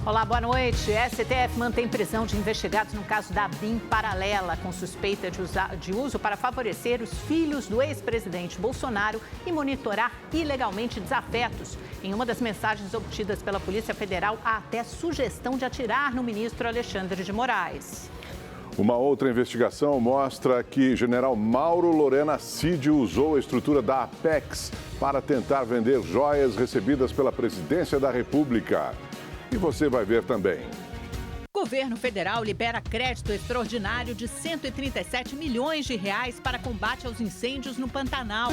Olá, boa noite. STF mantém prisão de investigados no caso da BIM Paralela, com suspeita de uso para favorecer os filhos do ex-presidente Bolsonaro e monitorar ilegalmente desafetos. Em uma das mensagens obtidas pela Polícia Federal, há até sugestão de atirar no ministro Alexandre de Moraes. Uma outra investigação mostra que general Mauro Lorena Cid usou a estrutura da Apex para tentar vender joias recebidas pela Presidência da República. E você vai ver também. O governo federal libera crédito extraordinário de 137 milhões de reais para combate aos incêndios no Pantanal.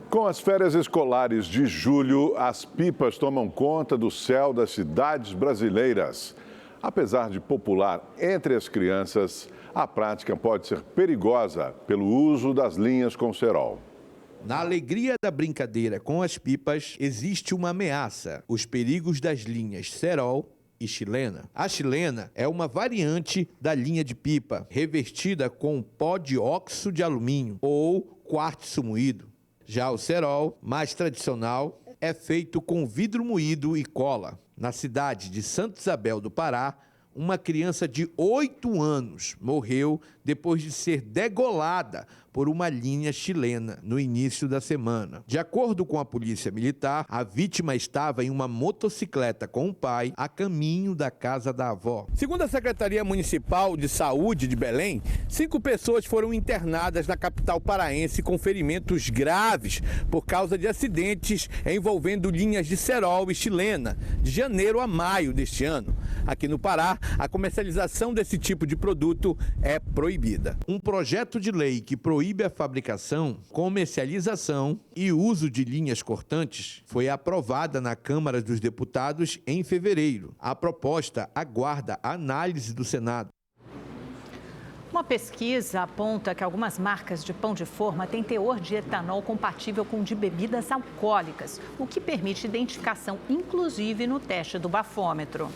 Com as férias escolares de julho, as pipas tomam conta do céu das cidades brasileiras. Apesar de popular entre as crianças, a prática pode ser perigosa pelo uso das linhas com cerol. Na alegria da brincadeira com as pipas, existe uma ameaça: os perigos das linhas cerol e chilena. A chilena é uma variante da linha de pipa, revestida com pó de óxido de alumínio ou quartzo moído. Já o cerol, mais tradicional, é feito com vidro moído e cola. Na cidade de Santa Isabel do Pará, uma criança de 8 anos morreu depois de ser degolada por uma linha chilena no início da semana. De acordo com a polícia militar, a vítima estava em uma motocicleta com o pai a caminho da casa da avó. Segundo a Secretaria Municipal de Saúde de Belém, 5 pessoas foram internadas na capital paraense com ferimentos graves por causa de acidentes envolvendo linhas de cerol e chilena, de janeiro a maio deste ano. Aqui no Pará, a comercialização desse tipo de produto é proibida. Um projeto de lei que proíbe a fabricação, comercialização e uso de linhas cortantes foi aprovada na Câmara dos Deputados em fevereiro. A proposta aguarda a análise do Senado. Uma pesquisa aponta que algumas marcas de pão de forma têm teor de etanol compatível com o de bebidas alcoólicas, o que permite identificação, inclusive no teste do bafômetro.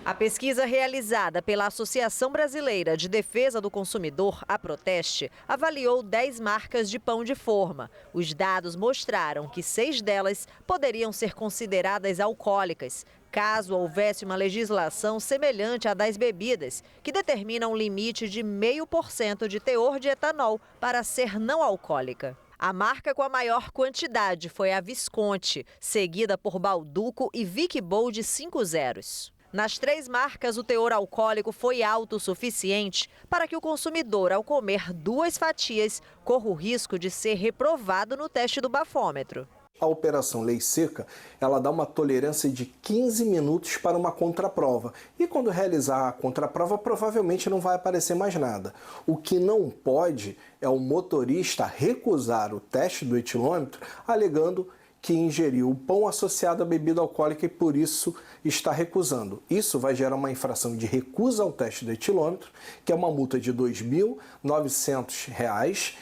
A pesquisa realizada pela Associação Brasileira de Defesa do Consumidor, a Proteste, avaliou 10 marcas de pão de forma. Os dados mostraram que 6 delas poderiam ser consideradas alcoólicas, caso houvesse uma legislação semelhante à das bebidas, que determina um limite de 0,5% de teor de etanol para ser não alcoólica. A marca com a maior quantidade foi a Visconti, seguida por Balduco e Vic Bold 5 zeros. Nas 3 marcas, o teor alcoólico foi alto o suficiente para que o consumidor, ao comer 2 fatias, corra o risco de ser reprovado no teste do bafômetro. A operação Lei Seca, ela dá uma tolerância de 15 minutos para uma contraprova. E quando realizar a contraprova, provavelmente não vai aparecer mais nada. O que não pode é o motorista recusar o teste do etilômetro, alegando que ingeriu o pão associado à bebida alcoólica e por isso está recusando. Isso vai gerar uma infração de recusa ao teste do etilômetro, que é uma multa de R$ 2.900,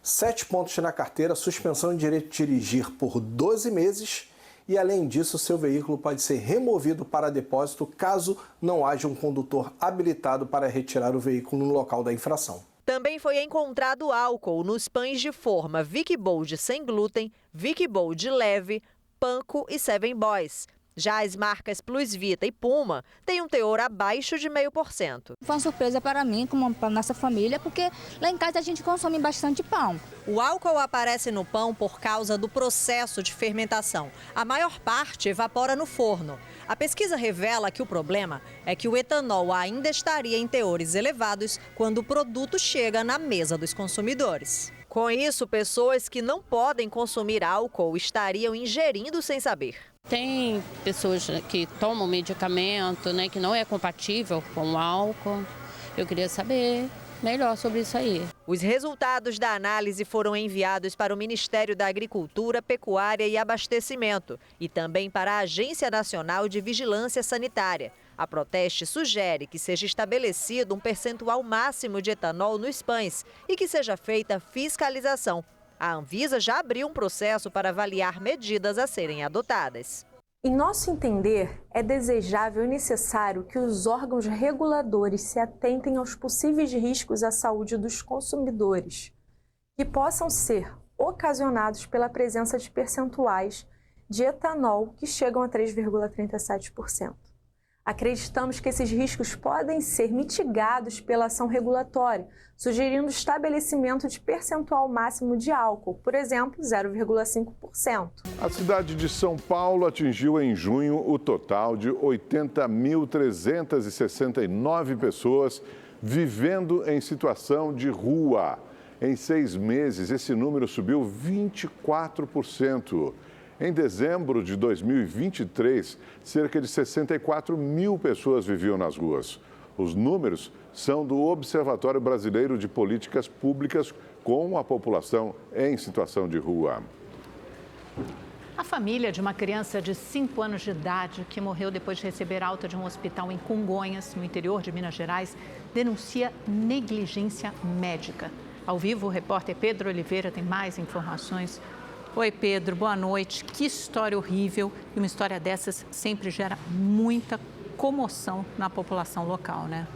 7 pontos na carteira, suspensão de direito de dirigir por 12 meses e, além disso, seu veículo pode ser removido para depósito caso não haja um condutor habilitado para retirar o veículo no local da infração. Também foi encontrado álcool nos pães de forma Vic Bold sem glúten, Vic Bold leve, Panko e Seven Boys. Já as marcas Plus Vita e Puma têm um teor abaixo de 0,5%. Foi uma surpresa para mim, como para a nossa família, porque lá em casa a gente consome bastante pão. O álcool aparece no pão por causa do processo de fermentação. A maior parte evapora no forno. A pesquisa revela que o problema é que o etanol ainda estaria em teores elevados quando o produto chega na mesa dos consumidores. Com isso, pessoas que não podem consumir álcool estariam ingerindo sem saber. Tem pessoas que tomam medicamento, né, que não é compatível com o álcool. Eu queria saber melhor sobre isso aí. Os resultados da análise foram enviados para o Ministério da Agricultura, Pecuária e Abastecimento e também para a Agência Nacional de Vigilância Sanitária. A Proteste sugere que seja estabelecido um percentual máximo de etanol nos pães e que seja feita fiscalização. A Anvisa já abriu um processo para avaliar medidas a serem adotadas. Em nosso entender, é desejável e necessário que os órgãos reguladores se atentem aos possíveis riscos à saúde dos consumidores, que possam ser ocasionados pela presença de percentuais de etanol que chegam a 3,37%. Acreditamos que esses riscos podem ser mitigados pela ação regulatória, sugerindo o estabelecimento de percentual máximo de álcool, por exemplo, 0,5%. A cidade de São Paulo atingiu em junho o total de 80.369 pessoas vivendo em situação de rua. Em 6 meses, esse número subiu 24%. Em dezembro de 2023, cerca de 64 mil pessoas viviam nas ruas. Os números são do Observatório Brasileiro de Políticas Públicas com a população em situação de rua. A família de uma criança de 5 anos de idade que morreu depois de receber alta de um hospital em Congonhas, no interior de Minas Gerais, denuncia negligência médica. Ao vivo, o repórter Pedro Oliveira tem mais informações. Oi, Pedro, boa noite. Que história horrível. E uma história dessas sempre gera muita comoção na população local, né?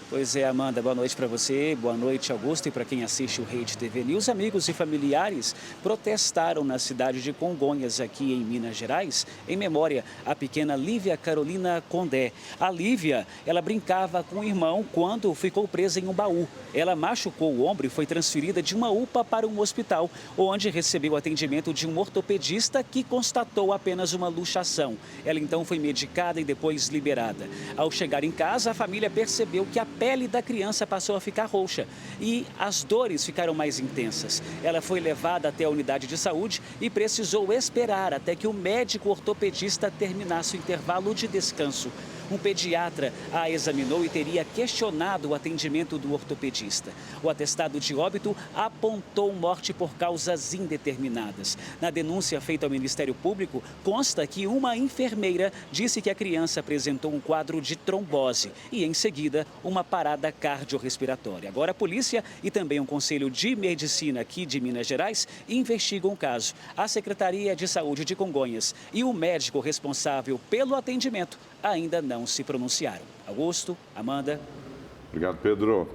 Pois é, Amanda, boa noite para você, boa noite, Augusto, e para quem assiste o Rede TV News. Amigos e familiares protestaram na cidade de Congonhas, aqui em Minas Gerais, em memória à pequena Lívia Carolina Condé. A Lívia, ela brincava com o irmão quando ficou presa em um baú. Ela machucou o ombro e foi transferida de uma UPA para um hospital, onde recebeu atendimento de um ortopedista que constatou apenas uma luxação. Ela então foi medicada e depois liberada. Ao chegar em casa, a família percebeu que a pele da criança passou a ficar roxa e as dores ficaram mais intensas. Ela foi levada até a unidade de saúde e precisou esperar até que o médico ortopedista terminasse o intervalo de descanso. Um pediatra a examinou e teria questionado o atendimento do ortopedista. O atestado de óbito apontou morte por causas indeterminadas. Na denúncia feita ao Ministério Público, consta que uma enfermeira disse que a criança apresentou um quadro de trombose e, em seguida, uma parada cardiorrespiratória. Agora, a polícia e também o Conselho de Medicina aqui de Minas Gerais investigam o caso. A Secretaria de Saúde de Congonhas e o médico responsável pelo atendimento ainda não se pronunciaram. Augusto, Amanda. Obrigado, Pedro.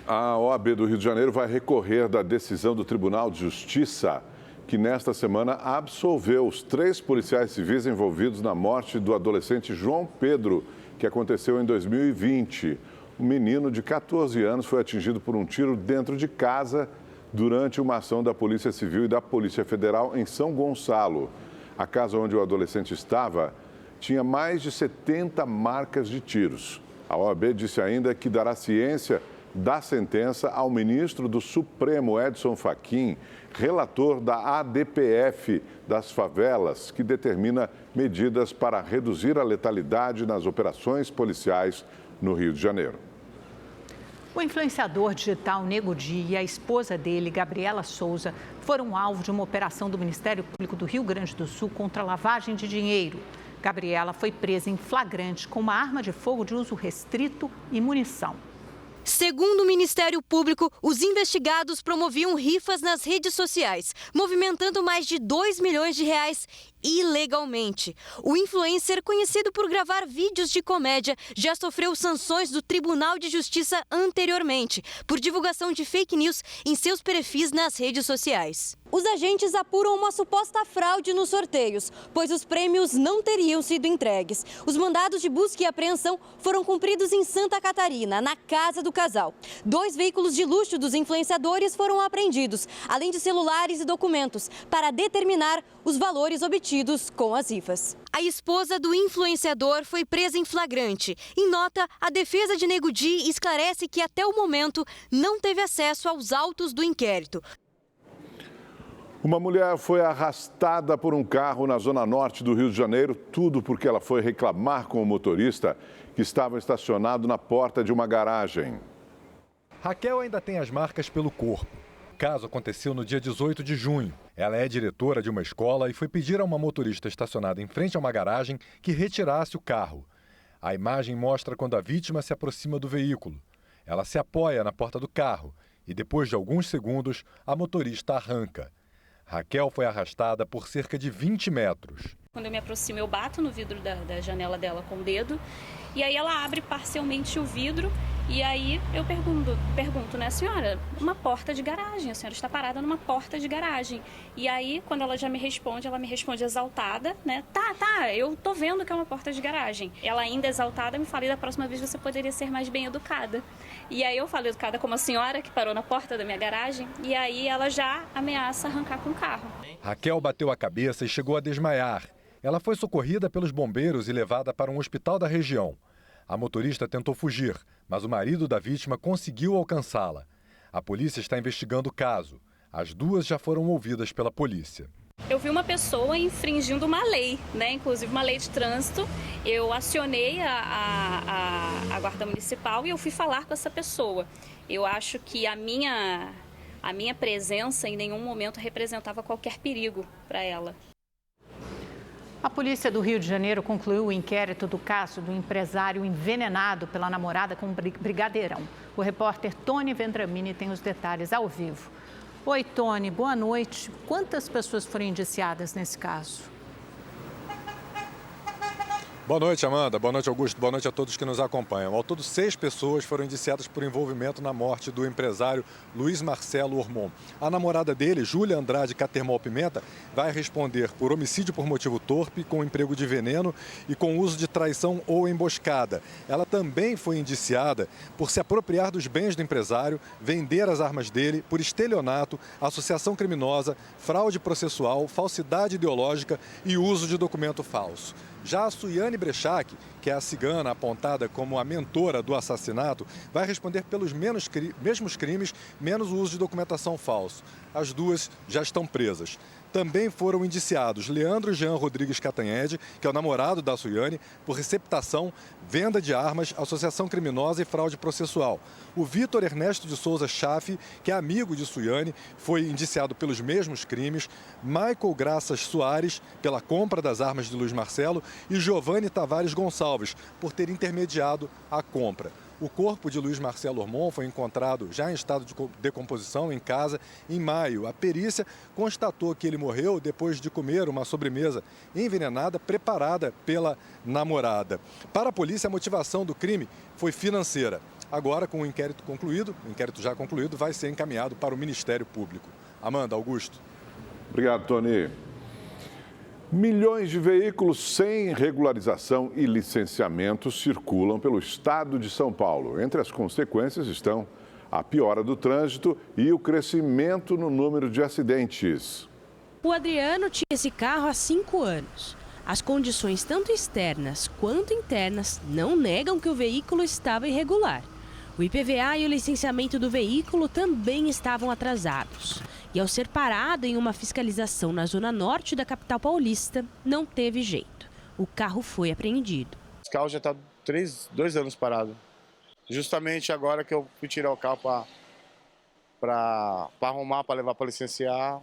A OAB do Rio de Janeiro vai recorrer da decisão do Tribunal de Justiça, que nesta semana absolveu os 3 policiais civis envolvidos na morte do adolescente João Pedro, que aconteceu em 2020. Um menino de 14 anos foi atingido por um tiro dentro de casa durante uma ação da Polícia Civil e da Polícia Federal em São Gonçalo. A casa onde o adolescente estava tinha mais de 70 marcas de tiros. A OAB disse ainda que dará ciência da sentença ao ministro do Supremo, Edson Fachin, relator da ADPF das favelas, que determina medidas para reduzir a letalidade nas operações policiais no Rio de Janeiro. O influenciador digital Nego Di e a esposa dele, Gabriela Souza, foram alvo de uma operação do Ministério Público do Rio Grande do Sul contra a lavagem de dinheiro. Gabriela foi presa em flagrante com uma arma de fogo de uso restrito e munição. Segundo o Ministério Público, os investigados promoviam rifas nas redes sociais, movimentando mais de R$2 milhões ilegalmente. O influencer, conhecido por gravar vídeos de comédia, já sofreu sanções do Tribunal de Justiça anteriormente, por divulgação de fake news em seus perfis nas redes sociais. Os agentes apuram uma suposta fraude nos sorteios, pois os prêmios não teriam sido entregues. Os mandados de busca e apreensão foram cumpridos em Santa Catarina, na casa do casal. 2 veículos de luxo dos influenciadores foram apreendidos, além de celulares e documentos, para determinar os valores obtidos com as rifas. A esposa do influenciador foi presa em flagrante. Em nota, a defesa de Nego Di esclarece que até o momento não teve acesso aos autos do inquérito. Uma mulher foi arrastada por um carro na zona norte do Rio de Janeiro, tudo porque ela foi reclamar com o motorista que estava estacionado na porta de uma garagem. Raquel ainda tem as marcas pelo corpo. O caso aconteceu no dia 18 de junho. Ela é diretora de uma escola e foi pedir a uma motorista estacionada em frente a uma garagem que retirasse o carro. A imagem mostra quando a vítima se aproxima do veículo. Ela se apoia na porta do carro e, depois de alguns segundos, a motorista arranca. Raquel foi arrastada por cerca de 20 metros. Quando eu me aproximo, eu bato no vidro da janela dela com o dedo. E aí ela abre parcialmente o vidro E aí eu pergunto, né, senhora, uma porta de garagem, a senhora está parada numa porta de garagem. E aí, quando ela já me responde, ela me responde exaltada, né, tá, eu tô vendo que é uma porta de garagem. Ela ainda exaltada me fala, e da próxima vez você poderia ser mais bem educada. E aí eu falo educada como a senhora que parou na porta da minha garagem, e aí ela já ameaça arrancar com o carro. Raquel bateu a cabeça e chegou a desmaiar. Ela foi socorrida pelos bombeiros e levada para um hospital da região. A motorista tentou fugir, mas o marido da vítima conseguiu alcançá-la. A polícia está investigando o caso. As duas já foram ouvidas pela polícia. Eu vi uma pessoa infringindo uma lei, né? Inclusive uma lei de trânsito. Eu acionei a guarda municipal e eu fui falar com essa pessoa. Eu acho que a minha presença em nenhum momento representava qualquer perigo para ela. A polícia do Rio de Janeiro concluiu o inquérito do caso do empresário envenenado pela namorada com um brigadeirão. O repórter Tony Vendramini tem os detalhes ao vivo. Oi, Tony, boa noite. Quantas pessoas foram indiciadas nesse caso? Boa noite, Amanda. Boa noite, Augusto. Boa noite a todos que nos acompanham. Ao todo, 6 pessoas foram indiciadas por envolvimento na morte do empresário Luiz Marcelo Ormond. A namorada dele, Júlia Andrade Catermol Pimenta, vai responder por homicídio por motivo torpe, com emprego de veneno e com uso de traição ou emboscada. Ela também foi indiciada por se apropriar dos bens do empresário, vender as armas dele, por estelionato, associação criminosa, fraude processual, falsidade ideológica e uso de documento falso. Já a Suiane Brechac, que é a cigana apontada como a mentora do assassinato, vai responder pelos mesmos crimes, menos o uso de documentação falso. As duas já estão presas. Também foram indiciados Leandro Jean Rodrigues Catanhede, que é o namorado da Suiane, por receptação, venda de armas, associação criminosa e fraude processual. O Vitor Ernesto de Souza Chafe, que é amigo de Suiane, foi indiciado pelos mesmos crimes. Michael Graças Soares, pela compra das armas de Luiz Marcelo. E Giovanni Tavares Gonçalves, por ter intermediado a compra. O corpo de Luiz Marcelo Ormond foi encontrado já em estado de decomposição em casa em maio. A perícia constatou que ele morreu depois de comer uma sobremesa envenenada preparada pela namorada. Para a polícia, a motivação do crime foi financeira. Agora, com o inquérito já concluído, vai ser encaminhado para o Ministério Público. Amanda, Augusto. Obrigado, Tony. Milhões de veículos sem regularização e licenciamento circulam pelo estado de São Paulo. Entre as consequências estão a piora do trânsito e o crescimento no número de acidentes. O Adriano tinha esse carro há 5 anos. As condições tanto externas quanto internas não negam que o veículo estava irregular. O IPVA e o licenciamento do veículo também estavam atrasados. E ao ser parado em uma fiscalização na zona norte da capital paulista, não teve jeito. O carro foi apreendido. Esse carro já está 2 anos parado. Justamente agora que eu fui tirar o carro para arrumar, para levar para licenciar,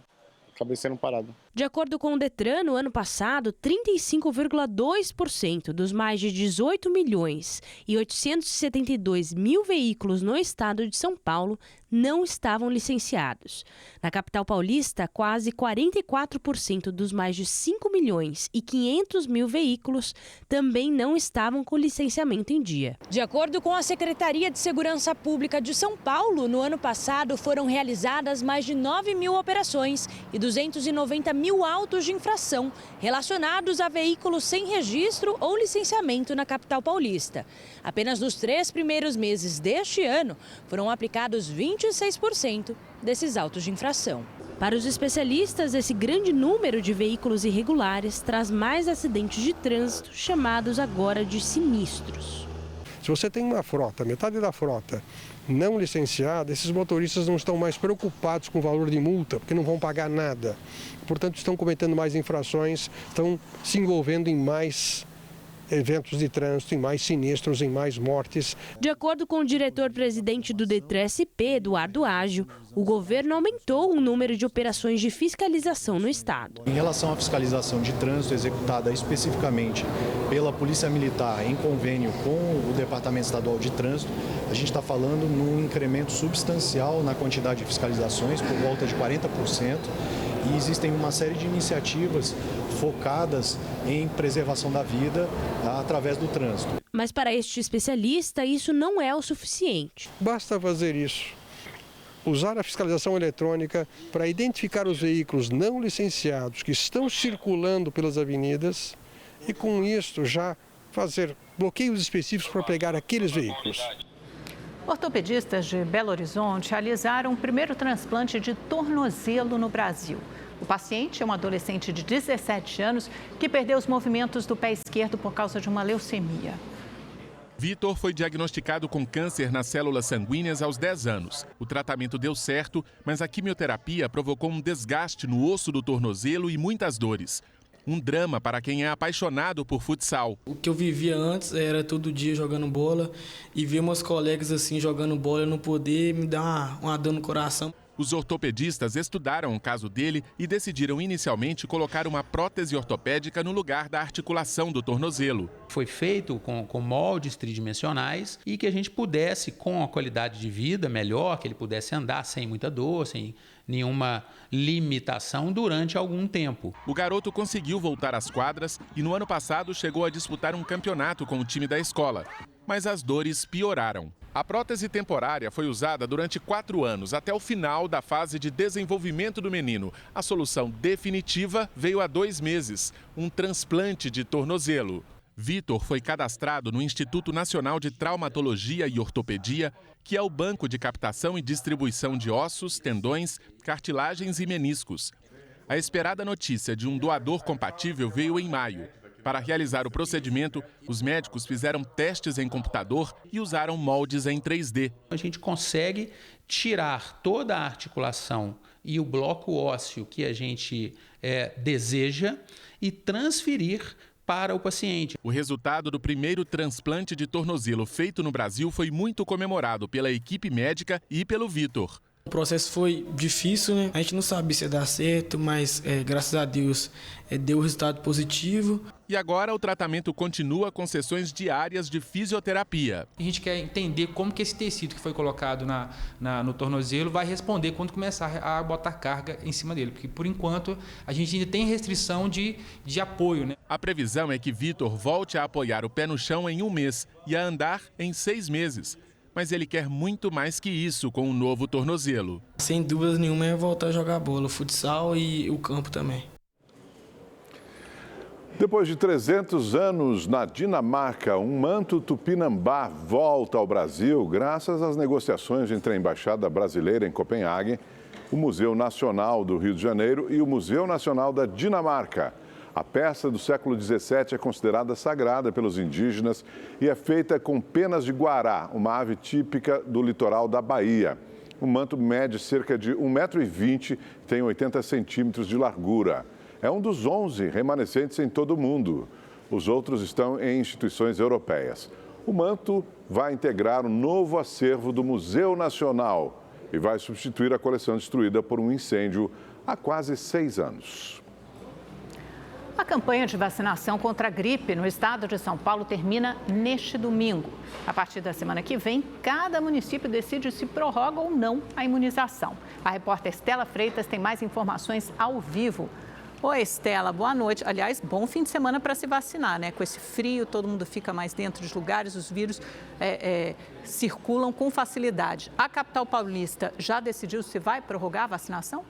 acabei sendo parado. De acordo com o Detran, no ano passado, 35,2% dos mais de 18 milhões e 872 mil veículos no estado de São Paulo não estavam licenciados. Na capital paulista, quase 44% dos mais de 5 milhões e 500 mil veículos também não estavam com licenciamento em dia. De acordo com a Secretaria de Segurança Pública de São Paulo, no ano passado foram realizadas mais de 9 mil operações e 290 mil autos de infração relacionados a veículos sem registro ou licenciamento na capital paulista. Apenas nos 3 primeiros meses deste ano foram aplicados 26% desses autos de infração. Para os especialistas, esse grande número de veículos irregulares traz mais acidentes de trânsito, chamados agora de sinistros. Se você tem uma frota, metade da frota não licenciada, esses motoristas não estão mais preocupados com o valor de multa, porque não vão pagar nada. Portanto, estão cometendo mais infrações, estão se envolvendo em mais eventos de trânsito, em mais sinistros, em mais mortes. De acordo com o diretor-presidente do Detran-SP, Eduardo Ágio, o governo aumentou o número de operações de fiscalização no estado. Em relação à fiscalização de trânsito executada especificamente pela Polícia Militar em convênio com o Departamento Estadual de Trânsito, a gente está falando num incremento substancial na quantidade de fiscalizações, por volta de 40%. E existem uma série de iniciativas focadas em preservação da vida através do trânsito. Mas para este especialista, isso não é o suficiente. Basta fazer isso. Usar a fiscalização eletrônica para identificar os veículos não licenciados que estão circulando pelas avenidas e, com isso, já fazer bloqueios específicos para pegar aqueles veículos. Ortopedistas de Belo Horizonte realizaram o primeiro transplante de tornozelo no Brasil. O paciente é um adolescente de 17 anos que perdeu os movimentos do pé esquerdo por causa de uma leucemia. Vitor foi diagnosticado com câncer nas células sanguíneas aos 10 anos. O tratamento deu certo, mas a quimioterapia provocou um desgaste no osso do tornozelo e muitas dores. Um drama para quem é apaixonado por futsal. O que eu vivia antes era todo dia jogando bola e ver meus colegas assim jogando bola, eu não poder me dar uma dor no coração. Os ortopedistas estudaram o caso dele e decidiram inicialmente colocar uma prótese ortopédica no lugar da articulação do tornozelo. Foi feito com moldes tridimensionais e que a gente pudesse, com a qualidade de vida melhor, que ele pudesse andar sem muita dor, sem nenhuma limitação durante algum tempo. O garoto conseguiu voltar às quadras e no ano passado chegou a disputar um campeonato com o time da escola. Mas as dores pioraram. A prótese temporária foi usada durante 4 anos, até o final da fase de desenvolvimento do menino. A solução definitiva veio há 2 meses, um transplante de tornozelo. Vitor foi cadastrado no Instituto Nacional de Traumatologia e Ortopedia, que é o banco de captação e distribuição de ossos, tendões, cartilagens e meniscos. A esperada notícia de um doador compatível veio em maio. Para realizar o procedimento, os médicos fizeram testes em computador e usaram moldes em 3D. A gente consegue tirar toda a articulação e o bloco ósseo que a gente deseja e transferir para o paciente. O resultado do primeiro transplante de tornozelo feito no Brasil foi muito comemorado pela equipe médica e pelo Vitor. O processo foi difícil, né? A gente não sabia se ia dar certo, mas graças a Deus deu resultado positivo. E agora o tratamento continua com sessões diárias de fisioterapia. A gente quer entender como que esse tecido que foi colocado no tornozelo vai responder quando começar a botar carga em cima dele. Porque, por enquanto, a gente ainda tem restrição de apoio, né? A previsão é que Vitor volte a apoiar o pé no chão em 1 mês e a andar em 6 meses. Mas ele quer muito mais que isso com o novo tornozelo. Sem dúvida nenhuma é voltar a jogar bola, o futsal e o campo também. Depois de 300 anos na Dinamarca, um manto tupinambá volta ao Brasil graças às negociações entre a Embaixada Brasileira em Copenhague, o Museu Nacional do Rio de Janeiro e o Museu Nacional da Dinamarca. A peça do século XVII é considerada sagrada pelos indígenas e é feita com penas de guará, uma ave típica do litoral da Bahia. O manto mede cerca de 1,20 m e tem 80 centímetros de largura. É um dos 11 remanescentes em todo o mundo. Os outros estão em instituições europeias. O manto vai integrar um novo acervo do Museu Nacional e vai substituir a coleção destruída por um incêndio há quase 6 anos. A campanha de vacinação contra a gripe no estado de São Paulo termina neste domingo. A partir da semana que vem, cada município decide se prorroga ou não a imunização. A repórter Estela Freitas tem mais informações ao vivo. Oi, Estela, boa noite. Aliás, bom fim de semana para se vacinar, né? Com esse frio, todo mundo fica mais dentro dos lugares, os vírus circulam com facilidade. A capital paulista já decidiu se vai prorrogar a vacinação?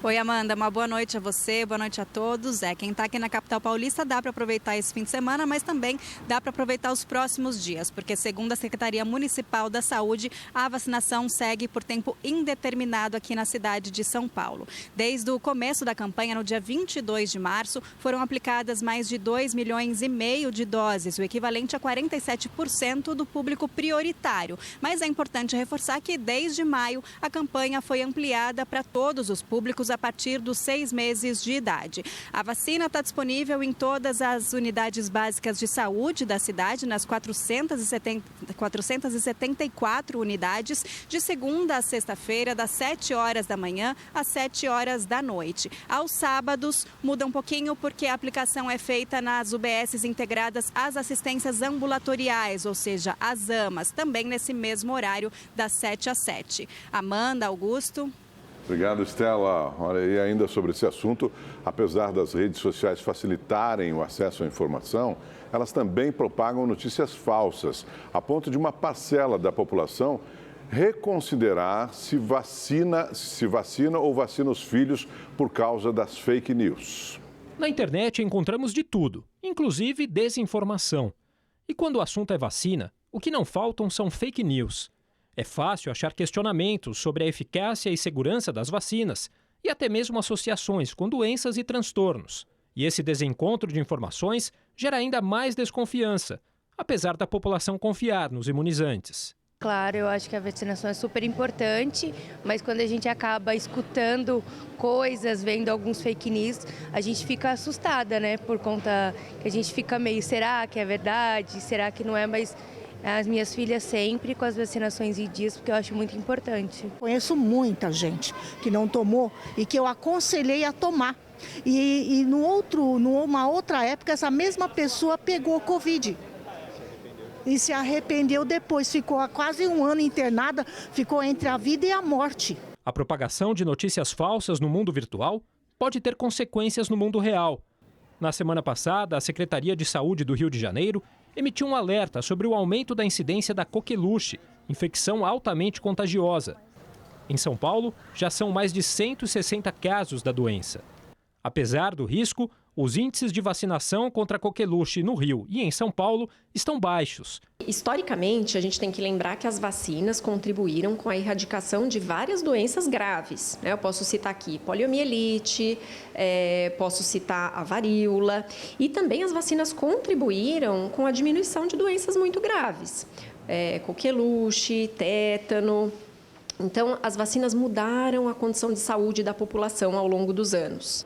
Oi, Amanda, uma boa noite a você, boa noite a todos. Quem está aqui na capital paulista dá para aproveitar esse fim de semana, mas também dá para aproveitar os próximos dias, porque segundo a Secretaria Municipal da Saúde, a vacinação segue por tempo indeterminado aqui na cidade de São Paulo. Desde o começo da campanha, no dia 22 de março, foram aplicadas mais de 2,5 milhões de doses, o equivalente a 47% do público prioritário. Mas é importante reforçar que desde maio a campanha foi ampliada para todos os públicos a partir dos 6 meses de idade. A vacina está disponível em todas as unidades básicas de saúde da cidade, nas 474 unidades, de segunda a sexta-feira, das 7 horas da manhã às 7 horas da noite. Aos sábados, muda um pouquinho porque a aplicação é feita nas UBSs integradas às assistências ambulatoriais, ou seja, as AMAs, também nesse mesmo horário, das 7 às 7. Amanda, Augusto. Obrigado, Estela. Olha, e ainda sobre esse assunto, apesar das redes sociais facilitarem o acesso à informação, elas também propagam notícias falsas, a ponto de uma parcela da população reconsiderar se vacina ou vacina os filhos por causa das fake news. Na internet encontramos de tudo, inclusive desinformação. E quando o assunto é vacina, o que não faltam são fake news. É fácil achar questionamentos sobre a eficácia e segurança das vacinas e até mesmo associações com doenças e transtornos. E esse desencontro de informações gera ainda mais desconfiança, apesar da população confiar nos imunizantes. Claro, eu acho que a vacinação é super importante, mas quando a gente acaba escutando coisas, vendo alguns fake news, a gente fica assustada, né? Por conta que a gente fica meio, será que é verdade? Será que não é? Mas as minhas filhas sempre com as vacinações em dias, porque eu acho muito importante. Conheço muita gente que não tomou e que eu aconselhei a tomar. E numa outra época, essa mesma pessoa pegou Covid. E se arrependeu depois, ficou há quase um ano internada, ficou entre a vida e a morte. A propagação de notícias falsas no mundo virtual pode ter consequências no mundo real. Na semana passada, a Secretaria de Saúde do Rio de Janeiro emitiu um alerta sobre o aumento da incidência da coqueluche, infecção altamente contagiosa. Em São Paulo, já são mais de 160 casos da doença. Apesar do risco, os índices de vacinação contra a coqueluche no Rio e em São Paulo estão baixos. Historicamente, a gente tem que lembrar que as vacinas contribuíram com a erradicação de várias doenças graves. Eu posso citar aqui poliomielite, posso citar a varíola. E também as vacinas contribuíram com a diminuição de doenças muito graves. Coqueluche, tétano. Então, as vacinas mudaram a condição de saúde da população ao longo dos anos.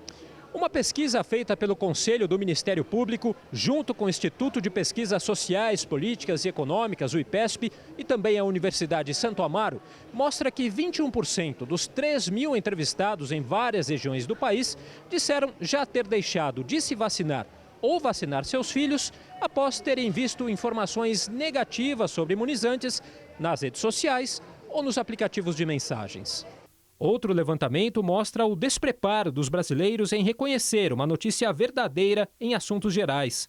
Uma pesquisa feita pelo Conselho do Ministério Público, junto com o Instituto de Pesquisas Sociais, Políticas e Econômicas, o IPESP, e também a Universidade Santo Amaro, mostra que 21% dos 3.000 entrevistados em várias regiões do país disseram já ter deixado de se vacinar ou vacinar seus filhos após terem visto informações negativas sobre imunizantes nas redes sociais ou nos aplicativos de mensagens. Outro levantamento mostra o despreparo dos brasileiros em reconhecer uma notícia verdadeira em assuntos gerais.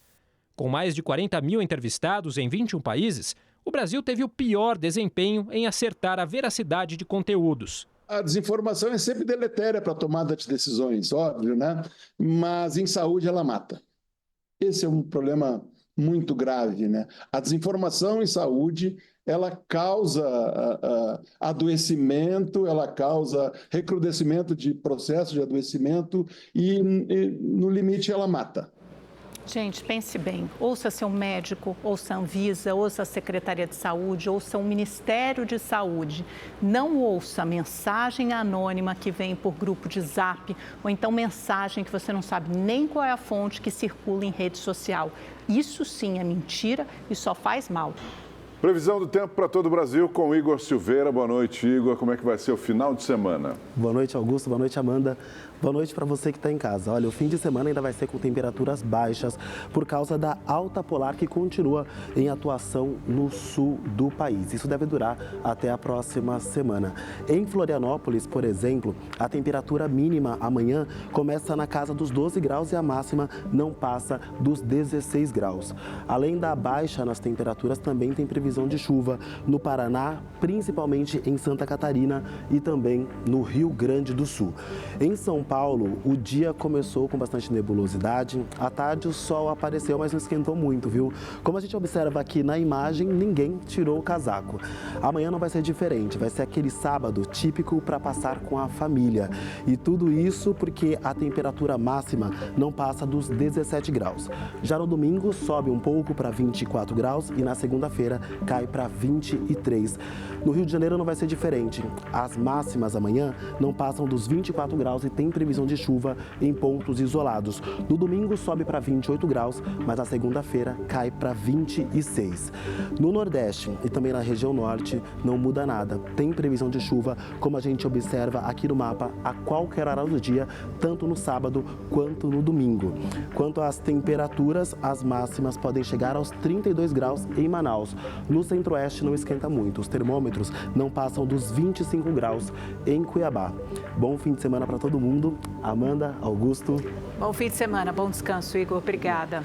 Com mais de 40.000 entrevistados em 21 países, o Brasil teve o pior desempenho em acertar a veracidade de conteúdos. A desinformação é sempre deletéria para a tomada de decisões, óbvio, né? Mas em saúde ela mata. Esse é um problema muito grave, né? A desinformação em saúde, ela causa adoecimento, ela causa recrudescimento de processo de adoecimento e no limite, ela mata. Gente, pense bem, ouça seu médico, ouça a Anvisa, ouça a Secretaria de Saúde, ouça o Ministério de Saúde. Não ouça mensagem anônima que vem por grupo de Zap ou então mensagem que você não sabe nem qual é a fonte que circula em rede social. Isso sim é mentira e só faz mal. Previsão do tempo para todo o Brasil com Igor Silveira. Boa noite, Igor. Como é que vai ser o final de semana? Boa noite, Augusto. Boa noite, Amanda. Boa noite para você que está em casa. Olha, o fim de semana ainda vai ser com temperaturas baixas por causa da alta polar que continua em atuação no sul do país. Isso deve durar até a próxima semana. Em Florianópolis, por exemplo, a temperatura mínima amanhã começa na casa dos 12 graus e a máxima não passa dos 16 graus. Além da baixa nas temperaturas, também tem previsão de chuva no Paraná, principalmente em Santa Catarina e também no Rio Grande do Sul. Em São Paulo, o dia começou com bastante nebulosidade. À tarde o sol apareceu, mas não esquentou muito, viu? Como a gente observa aqui na imagem, ninguém tirou o casaco. Amanhã não vai ser diferente, vai ser aquele sábado típico para passar com a família. E tudo isso porque a temperatura máxima não passa dos 17 graus. Já no domingo sobe um pouco para 24 graus e na segunda-feira cai para 23. No Rio de Janeiro não vai ser diferente. As máximas amanhã não passam dos 24 graus e tem previsão de chuva em pontos isolados. No domingo sobe para 28 graus, mas na segunda-feira cai para 26. No Nordeste e também na região Norte não muda nada. Tem previsão de chuva, como a gente observa aqui no mapa, a qualquer hora do dia, tanto no sábado quanto no domingo. Quanto às temperaturas, as máximas podem chegar aos 32 graus em Manaus. No centro-oeste não esquenta muito. Os termômetros não passam dos 25 graus em Cuiabá. Bom fim de semana para todo mundo. Amanda, Augusto. Bom fim de semana, bom descanso, Igor. Obrigada.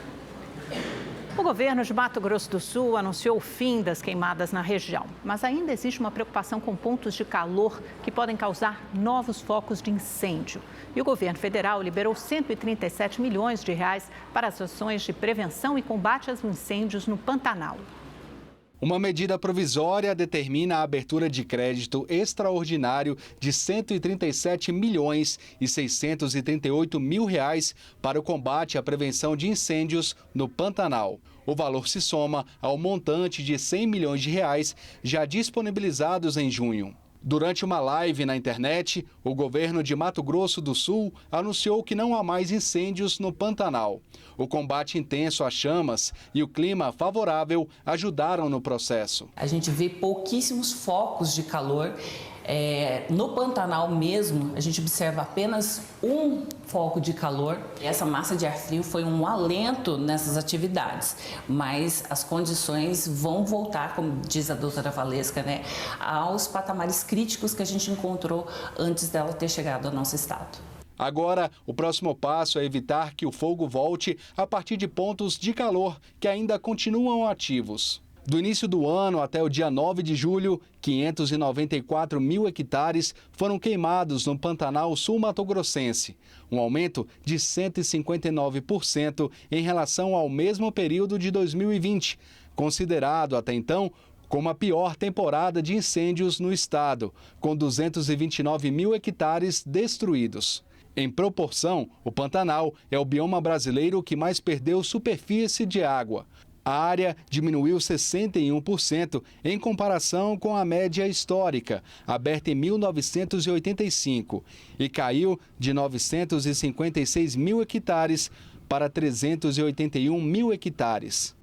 O governo de Mato Grosso do Sul anunciou o fim das queimadas na região, mas ainda existe uma preocupação com pontos de calor que podem causar novos focos de incêndio. E o governo federal liberou 137 milhões de reais para as ações de prevenção e combate aos incêndios no Pantanal. Uma medida provisória determina a abertura de crédito extraordinário de 137 milhões e 638 mil reais para o combate à prevenção de incêndios no Pantanal. O valor se soma ao montante de 100 milhões de reais já disponibilizados em junho. Durante uma live na internet, o governo de Mato Grosso do Sul anunciou que não há mais incêndios no Pantanal. O combate intenso às chamas e o clima favorável ajudaram no processo. A gente vê pouquíssimos focos de calor. No Pantanal mesmo, a gente observa apenas um foco de calor. Essa massa de ar frio foi um alento nessas atividades, mas as condições vão voltar, como diz a doutora Valesca, aos patamares críticos que a gente encontrou antes dela ter chegado ao nosso estado. Agora, o próximo passo é evitar que o fogo volte a partir de pontos de calor que ainda continuam ativos. Do início do ano até o dia 9 de julho, 594 mil hectares foram queimados no Pantanal sul-mato-grossense, um aumento de 159% em relação ao mesmo período de 2020, considerado até então como a pior temporada de incêndios no estado, com 229 mil hectares destruídos. Em proporção, o Pantanal é o bioma brasileiro que mais perdeu superfície de água. A área diminuiu 61% em comparação com a média histórica, aberta em 1985, e caiu de 956 mil hectares para 381 mil hectares.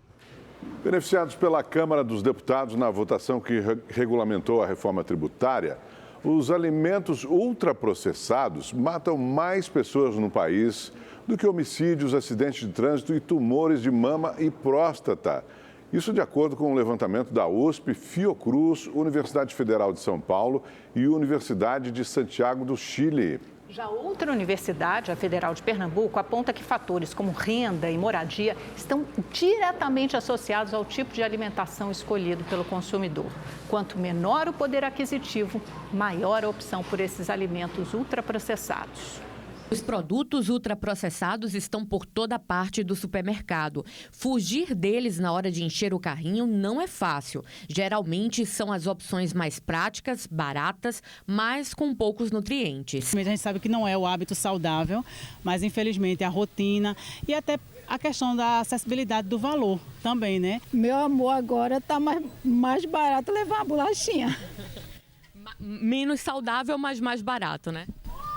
Beneficiados pela Câmara dos Deputados na votação que regulamentou a reforma tributária, os alimentos ultraprocessados matam mais pessoas no país do que homicídios, acidentes de trânsito e tumores de mama e próstata. Isso de acordo com o levantamento da USP, Fiocruz, Universidade Federal de São Paulo e Universidade de Santiago do Chile. Já outra universidade, a Federal de Pernambuco, aponta que fatores como renda e moradia estão diretamente associados ao tipo de alimentação escolhido pelo consumidor. Quanto menor o poder aquisitivo, maior a opção por esses alimentos ultraprocessados. Os produtos ultraprocessados estão por toda parte do supermercado. Fugir deles na hora de encher o carrinho não é fácil. Geralmente são as opções mais práticas, baratas, mas com poucos nutrientes. A gente sabe que não é o hábito saudável, mas infelizmente a rotina e até a questão da acessibilidade do valor também, né? Meu amor, agora tá mais barato levar uma bolachinha. Menos saudável, mas mais barato, né?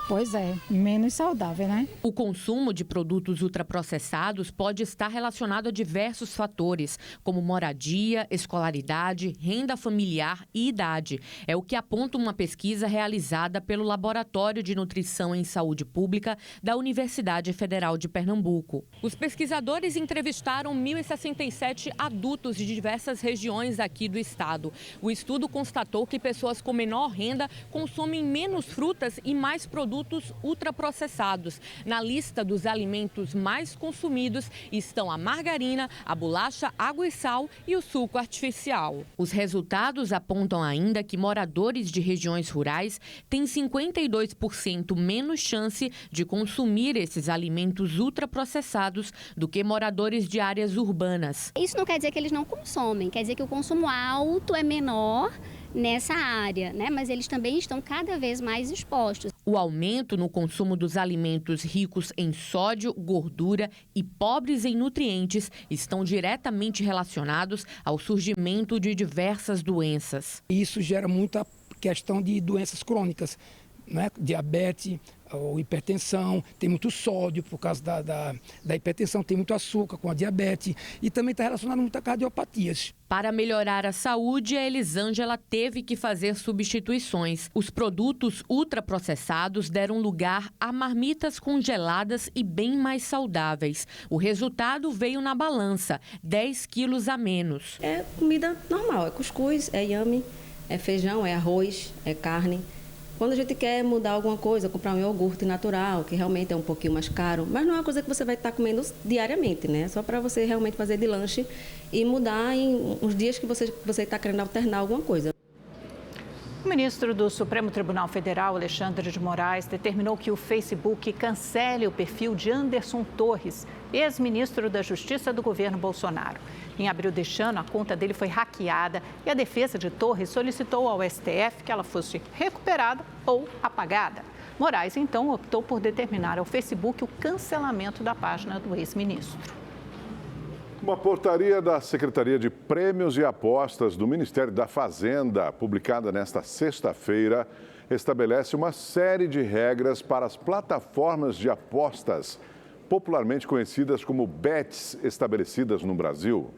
Pois é, menos saudável, né? O consumo de produtos ultraprocessados pode estar relacionado a diversos fatores, como moradia, escolaridade, renda familiar e idade. É o que aponta uma pesquisa realizada pelo Laboratório de Nutrição em Saúde Pública da Universidade Federal de Pernambuco. Os pesquisadores entrevistaram 1.067 adultos de diversas regiões aqui do estado. O estudo constatou que pessoas com menor renda consomem menos frutas e mais produtos ultraprocessados. Na lista dos alimentos mais consumidos estão a margarina, a bolacha, água e sal e o suco artificial. Os resultados apontam ainda que moradores de regiões rurais têm 52% menos chance de consumir esses alimentos ultraprocessados do que moradores de áreas urbanas. Isso não quer dizer que eles não consomem, quer dizer que o consumo alto é menor nessa área, né? Mas eles também estão cada vez mais expostos. O aumento no consumo dos alimentos ricos em sódio, gordura e pobres em nutrientes estão diretamente relacionados ao surgimento de diversas doenças. Isso gera muita questão de doenças crônicas, né? Diabetes, a hipertensão, tem muito sódio por causa da hipertensão, tem muito açúcar com a diabetes e também está relacionado muito a cardiopatias. Para melhorar a saúde, a Elisângela teve que fazer substituições. Os produtos ultraprocessados deram lugar a marmitas congeladas e bem mais saudáveis. O resultado veio na balança, 10 quilos a menos. É comida normal, é cuscuz, é inhame, é feijão, é arroz, é carne. Quando a gente quer mudar alguma coisa, comprar um iogurte natural, que realmente é um pouquinho mais caro, mas não é uma coisa que você vai estar comendo diariamente, né? Só para você realmente fazer de lanche e mudar em uns dias que você está querendo alternar alguma coisa. O ministro do Supremo Tribunal Federal, Alexandre de Moraes, determinou que o Facebook cancele o perfil de Anderson Torres, ex-ministro da Justiça do governo Bolsonaro. Em abril deste ano, a conta dele foi hackeada e a defesa de Torres solicitou ao STF que ela fosse recuperada ou apagada. Moraes, então, optou por determinar ao Facebook o cancelamento da página do ex-ministro. Uma portaria da Secretaria de Prêmios e Apostas do Ministério da Fazenda, publicada nesta sexta-feira, estabelece uma série de regras para as plataformas de apostas, popularmente conhecidas como bets, estabelecidas no Brasil.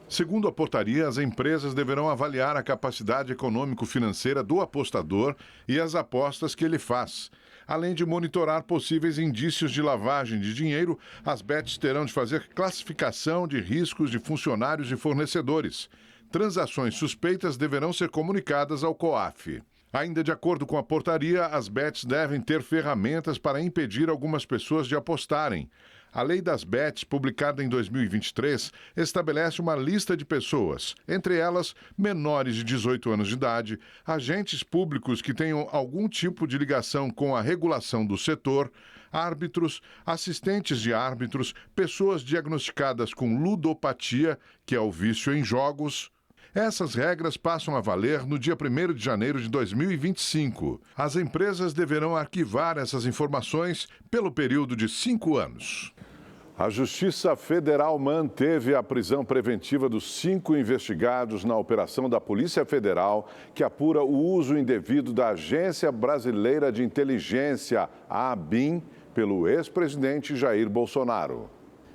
Segundo a portaria, as empresas deverão avaliar a capacidade econômico-financeira do apostador e as apostas que ele faz. Além de monitorar possíveis indícios de lavagem de dinheiro, as bets terão de fazer classificação de riscos de funcionários e fornecedores. Transações suspeitas deverão ser comunicadas ao COAF. Ainda de acordo com a portaria, as bets devem ter ferramentas para impedir algumas pessoas de apostarem. A Lei das Bets, publicada em 2023, estabelece uma lista de pessoas, entre elas menores de 18 anos de idade, agentes públicos que tenham algum tipo de ligação com a regulação do setor, árbitros, assistentes de árbitros, pessoas diagnosticadas com ludopatia, que é o vício em jogos. Essas regras passam a valer no dia 1º de janeiro de 2025. As empresas deverão arquivar essas informações pelo período de 5 anos. A Justiça Federal manteve a prisão preventiva dos 5 investigados na operação da Polícia Federal que apura o uso indevido da Agência Brasileira de Inteligência, a ABIN, pelo ex-presidente Jair Bolsonaro.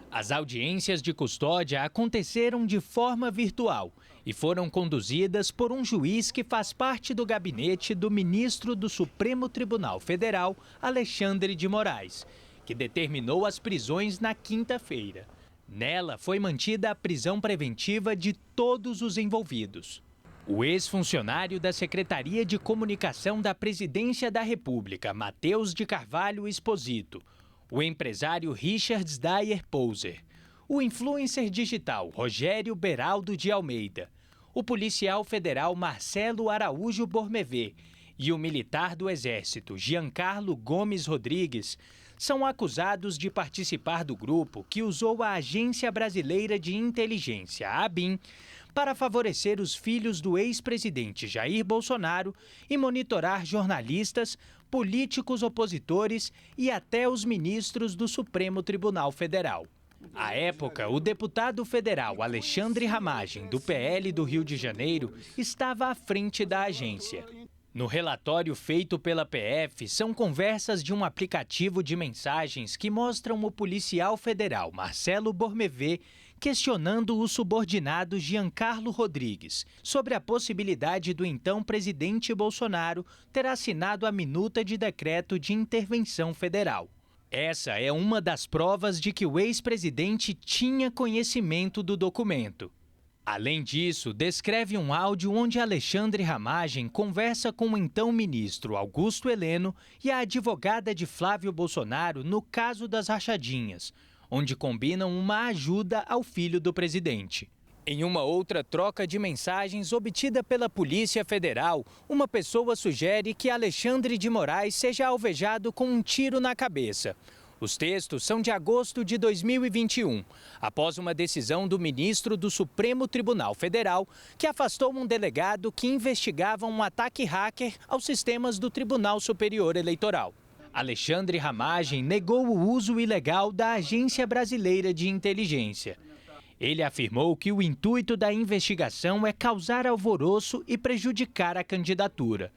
As audiências de custódia aconteceram de forma virtual e foram conduzidas por um juiz que faz parte do gabinete do ministro do Supremo Tribunal Federal, Alexandre de Moraes, que determinou as prisões na quinta-feira. Nela foi mantida a prisão preventiva de todos os envolvidos. O ex-funcionário da Secretaria de Comunicação da Presidência da República, Matheus de Carvalho Esposito, o empresário Richard Dyer Poser, o influencer digital Rogério Beraldo de Almeida, o policial federal Marcelo Araújo Bormevê e o militar do Exército Giancarlo Gomes Rodrigues são acusados de participar do grupo que usou a Agência Brasileira de Inteligência, a ABIN, para favorecer os filhos do ex-presidente Jair Bolsonaro e monitorar jornalistas, políticos opositores e até os ministros do Supremo Tribunal Federal. À época, o deputado federal Alexandre Ramagem, do PL do Rio de Janeiro, estava à frente da agência. No relatório feito pela PF, são conversas de um aplicativo de mensagens que mostram o policial federal Marcelo Bormevê questionando o subordinado Giancarlo Rodrigues sobre a possibilidade do então presidente Bolsonaro ter assinado a minuta de decreto de intervenção federal. Essa é uma das provas de que o ex-presidente tinha conhecimento do documento. Além disso, descreve um áudio onde Alexandre Ramagem conversa com o então ministro Augusto Heleno e a advogada de Flávio Bolsonaro no caso das rachadinhas, onde combinam uma ajuda ao filho do presidente. Em uma outra troca de mensagens obtida pela Polícia Federal, uma pessoa sugere que Alexandre de Moraes seja alvejado com um tiro na cabeça. Os textos são de agosto de 2021, após uma decisão do ministro do Supremo Tribunal Federal que afastou um delegado que investigava um ataque hacker aos sistemas do Tribunal Superior Eleitoral. Alexandre Ramagem negou o uso ilegal da Agência Brasileira de Inteligência. Ele afirmou que o intuito da investigação é causar alvoroço e prejudicar a candidatura.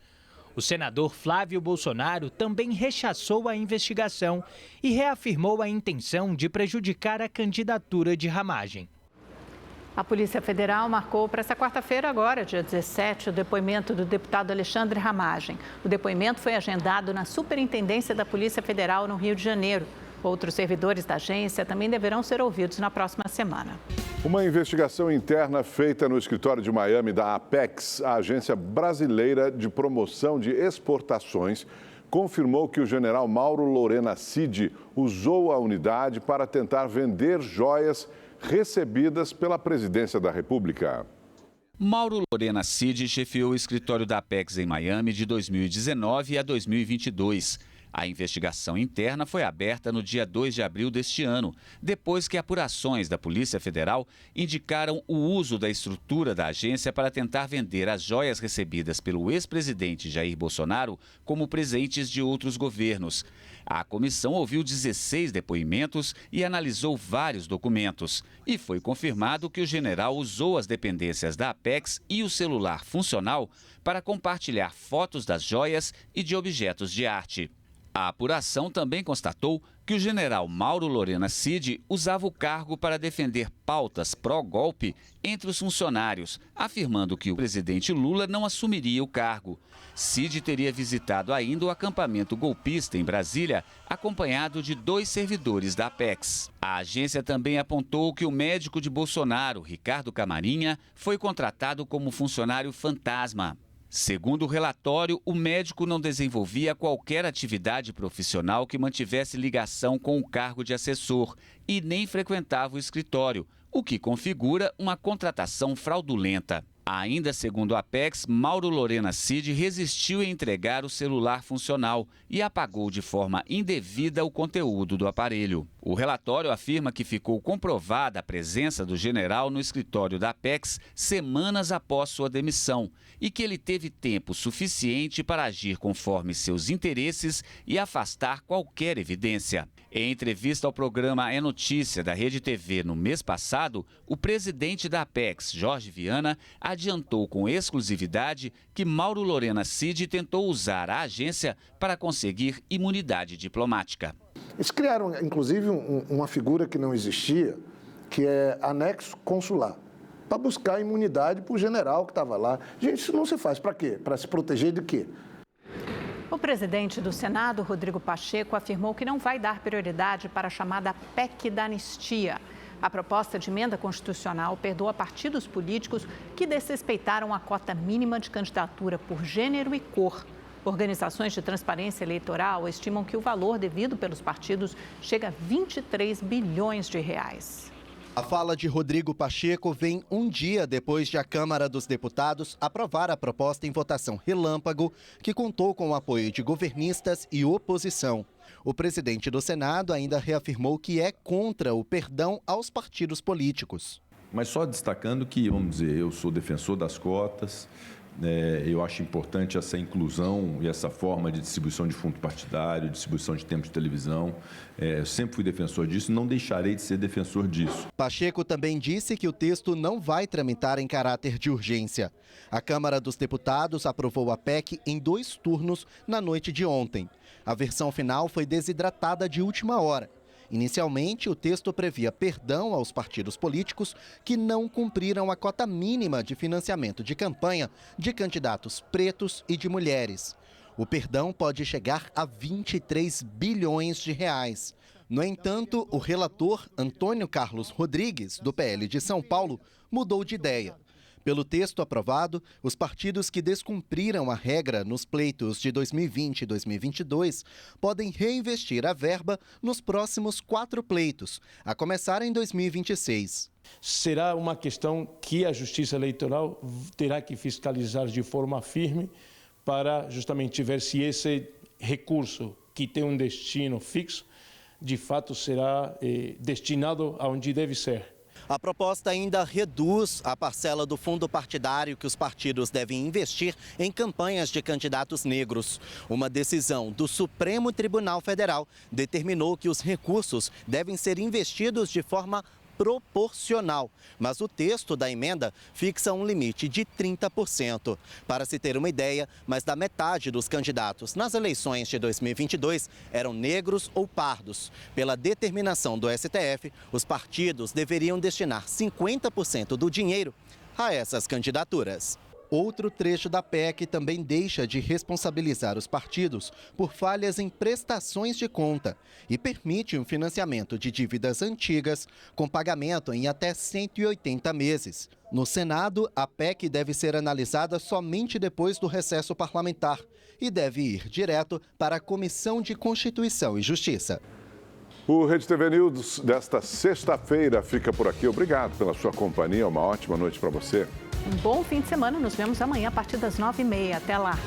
O senador Flávio Bolsonaro também rechaçou a investigação e reafirmou a intenção de prejudicar a candidatura de Ramagem. A Polícia Federal marcou para essa quarta-feira, agora, dia 17, o depoimento do deputado Alexandre Ramagem. O depoimento foi agendado na Superintendência da Polícia Federal no Rio de Janeiro. Outros servidores da agência também deverão ser ouvidos na próxima semana. Uma investigação interna feita no escritório de Miami da Apex, a Agência Brasileira de Promoção de Exportações, confirmou que o general Mauro Lorena Cid usou a unidade para tentar vender joias recebidas pela Presidência da República. Mauro Lorena Cid chefiou o escritório da Apex em Miami de 2019 a 2022. A investigação interna foi aberta no dia 2 de abril deste ano, depois que apurações da Polícia Federal indicaram o uso da estrutura da agência para tentar vender as joias recebidas pelo ex-presidente Jair Bolsonaro como presentes de outros governos. A comissão ouviu 16 depoimentos e analisou vários documentos. E foi confirmado que o general usou as dependências da Apex e o celular funcional para compartilhar fotos das joias e de objetos de arte. A apuração também constatou que o general Mauro Lorena Cid usava o cargo para defender pautas pró-golpe entre os funcionários, afirmando que o presidente Lula não assumiria o cargo. Cid teria visitado ainda o acampamento golpista em Brasília, acompanhado de 2 servidores da Apex. A agência também apontou que o médico de Bolsonaro, Ricardo Camarinha, foi contratado como funcionário fantasma. Segundo o relatório, o médico não desenvolvia qualquer atividade profissional que mantivesse ligação com o cargo de assessor e nem frequentava o escritório, o que configura uma contratação fraudulenta. Ainda segundo a Apex, Mauro Lorena Cid resistiu em entregar o celular funcional e apagou de forma indevida o conteúdo do aparelho. O relatório afirma que ficou comprovada a presença do general no escritório da Apex semanas após sua demissão e que ele teve tempo suficiente para agir conforme seus interesses e afastar qualquer evidência. Em entrevista ao programa É Notícia da Rede TV no mês passado, o presidente da Apex, Jorge Viana, adiantou com exclusividade que Mauro Lorena Cid tentou usar a agência para conseguir imunidade diplomática. Eles criaram, inclusive, uma figura que não existia, que é anexo consular, para buscar imunidade para o general que estava lá. Gente, isso não se faz para quê? Para se proteger de quê? O presidente do Senado, Rodrigo Pacheco, afirmou que não vai dar prioridade para a chamada PEC da anistia. A proposta de emenda constitucional perdoa partidos políticos que desrespeitaram a cota mínima de candidatura por gênero e cor. Organizações de transparência eleitoral estimam que o valor devido pelos partidos chega a 23 bilhões de reais. A fala de Rodrigo Pacheco vem um dia depois de a Câmara dos Deputados aprovar a proposta em votação relâmpago, que contou com o apoio de governistas e oposição. O presidente do Senado ainda reafirmou que é contra o perdão aos partidos políticos. Mas só destacando que, vamos dizer, eu sou defensor das cotas, eu acho importante essa inclusão e essa forma de distribuição de fundo partidário, distribuição de tempo de televisão. Eu sempre fui defensor disso e não deixarei de ser defensor disso. Pacheco também disse que o texto não vai tramitar em caráter de urgência. A Câmara dos Deputados aprovou a PEC em 2 turnos na noite de ontem. A versão final foi desidratada de última hora. Inicialmente, o texto previa perdão aos partidos políticos que não cumpriram a cota mínima de financiamento de campanha de candidatos pretos e de mulheres. O perdão pode chegar a 23 bilhões de reais. No entanto, o relator Antônio Carlos Rodrigues, do PL de São Paulo, mudou de ideia. Pelo texto aprovado, os partidos que descumpriram a regra nos pleitos de 2020 e 2022 podem reinvestir a verba nos próximos 4 pleitos, a começar em 2026. Será uma questão que a Justiça Eleitoral terá que fiscalizar de forma firme para justamente ver se esse recurso, que tem um destino fixo, de fato será destinado aonde deve ser. A proposta ainda reduz a parcela do fundo partidário que os partidos devem investir em campanhas de candidatos negros. Uma decisão do Supremo Tribunal Federal determinou que os recursos devem ser investidos de forma proporcional, mas o texto da emenda fixa um limite de 30%. Para se ter uma ideia, mais da metade dos candidatos nas eleições de 2022 eram negros ou pardos. Pela determinação do STF, os partidos deveriam destinar 50% do dinheiro a essas candidaturas. Outro trecho da PEC também deixa de responsabilizar os partidos por falhas em prestações de conta e permite um financiamento de dívidas antigas com pagamento em até 180 meses. No Senado, a PEC deve ser analisada somente depois do recesso parlamentar e deve ir direto para a Comissão de Constituição e Justiça. O Rede TV News desta sexta-feira fica por aqui. Obrigado pela sua companhia. Uma ótima noite para você. Um bom fim de semana. Nos vemos amanhã a partir das 9h30. Até lá.